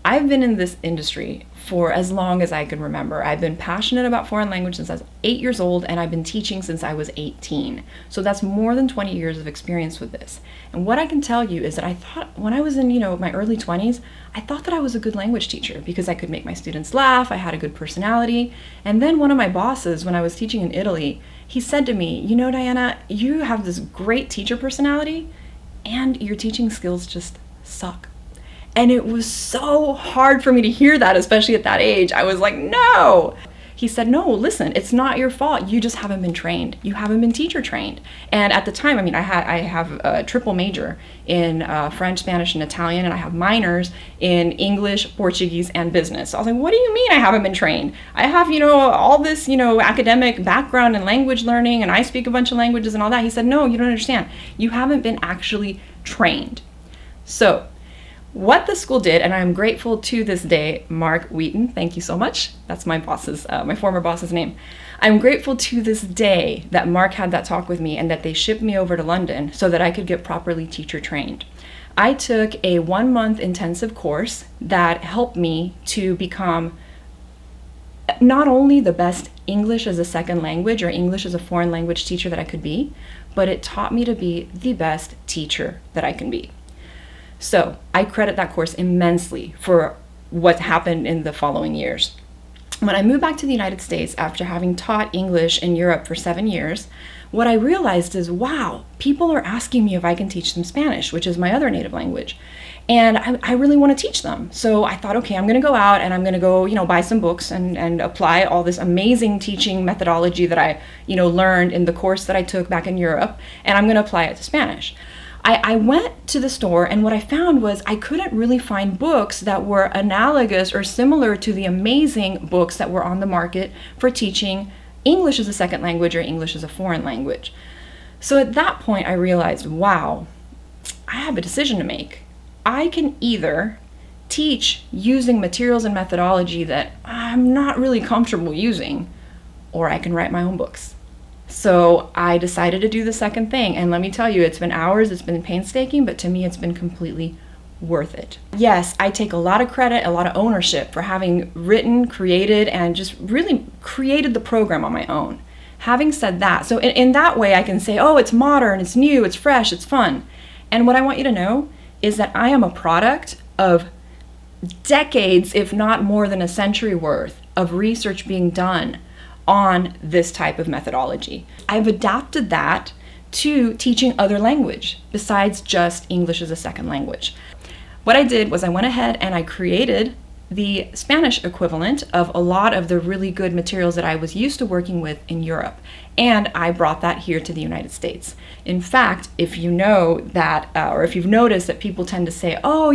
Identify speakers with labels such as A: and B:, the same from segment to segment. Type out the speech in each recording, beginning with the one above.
A: I've been in this industry for as long as I can remember. I've been passionate about foreign language since I was 8 years old, and I've been teaching since I was 18. So that's more than 20 years of experience with this. And what I can tell you is that I thought when I was in, my early 20s, I thought that I was a good language teacher because I could make my students laugh, I had a good personality. And then one of my bosses, when I was teaching in Italy, he said to me, Diana, you have this great teacher personality and your teaching skills just suck. And it was so hard for me to hear that, especially at that age. I was like, no. He said, no, listen, it's not your fault. You just haven't been trained. You haven't been teacher trained. And at the time, I have a triple major in French, Spanish, and Italian, and I have minors in English, Portuguese, and business. So I was like, what do you mean I haven't been trained? I have, all this, academic background in language learning, and I speak a bunch of languages and all that. He said, no, you don't understand. You haven't been actually trained. So what the school did, and I'm grateful to this day, Mark Wheaton, thank you so much. That's my former boss's name. I'm grateful to this day that Mark had that talk with me and that they shipped me over to London so that I could get properly teacher trained. I took a 1-month intensive course that helped me to become not only the best English as a second language or English as a foreign language teacher that I could be, but it taught me to be the best teacher that I can be. So I credit that course immensely for what happened in the following years. When I moved back to the United States after having taught English in Europe for 7 years, what I realized is, wow, people are asking me if I can teach them Spanish, which is my other native language. And I really want to teach them. So I thought, okay, I'm going to go out and I'm going to go, buy some books and apply all this amazing teaching methodology that I, learned in the course that I took back in Europe, and I'm going to apply it to Spanish. I went to the store, and what I found was I couldn't really find books that were analogous or similar to the amazing books that were on the market for teaching English as a second language or English as a foreign language. So at that point, I realized, wow, I have a decision to make. I can either teach using materials and methodology that I'm not really comfortable using, or I can write my own books. So I decided to do the second thing, and let me tell you, it's been hours, it's been painstaking, but to me it's been completely worth it. Yes, I take a lot of credit, a lot of ownership for having written, created, and just really created the program on my own. Having said that, so in that way I can say, oh, it's modern, it's new, it's fresh, it's fun. And what I want you to know is that I am a product of decades, if not more than a century worth of research being done on this type of methodology. I've adapted that to teaching other language besides just English as a second language. What I did was I went ahead and I created the Spanish equivalent of a lot of the really good materials that I was used to working with in Europe, and I brought that here to the United States. In fact, if you know that, or if you've noticed that people tend to say, oh,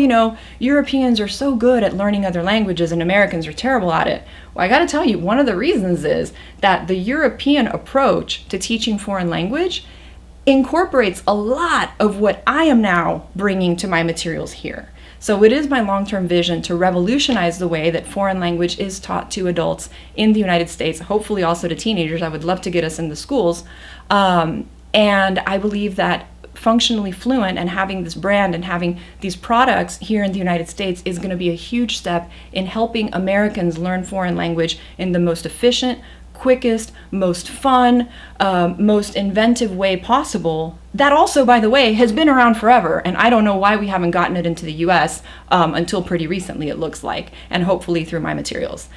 A: Europeans are so good at learning other languages and Americans are terrible at it. Well, I gotta tell you, one of the reasons is that the European approach to teaching foreign language incorporates a lot of what I am now bringing to my materials here. So it is my long-term vision to revolutionize the way that foreign language is taught to adults in the United States, hopefully also to teenagers. I would love to get us in the schools. And I believe that Functionally Fluent and having this brand and having these products here in the United States is going to be a huge step in helping Americans learn foreign language in the most efficient, quickest, most fun, most inventive way possible. That also, by the way, has been around forever, and I don't know why we haven't gotten it into the US until pretty recently, it looks like, and hopefully through my materials.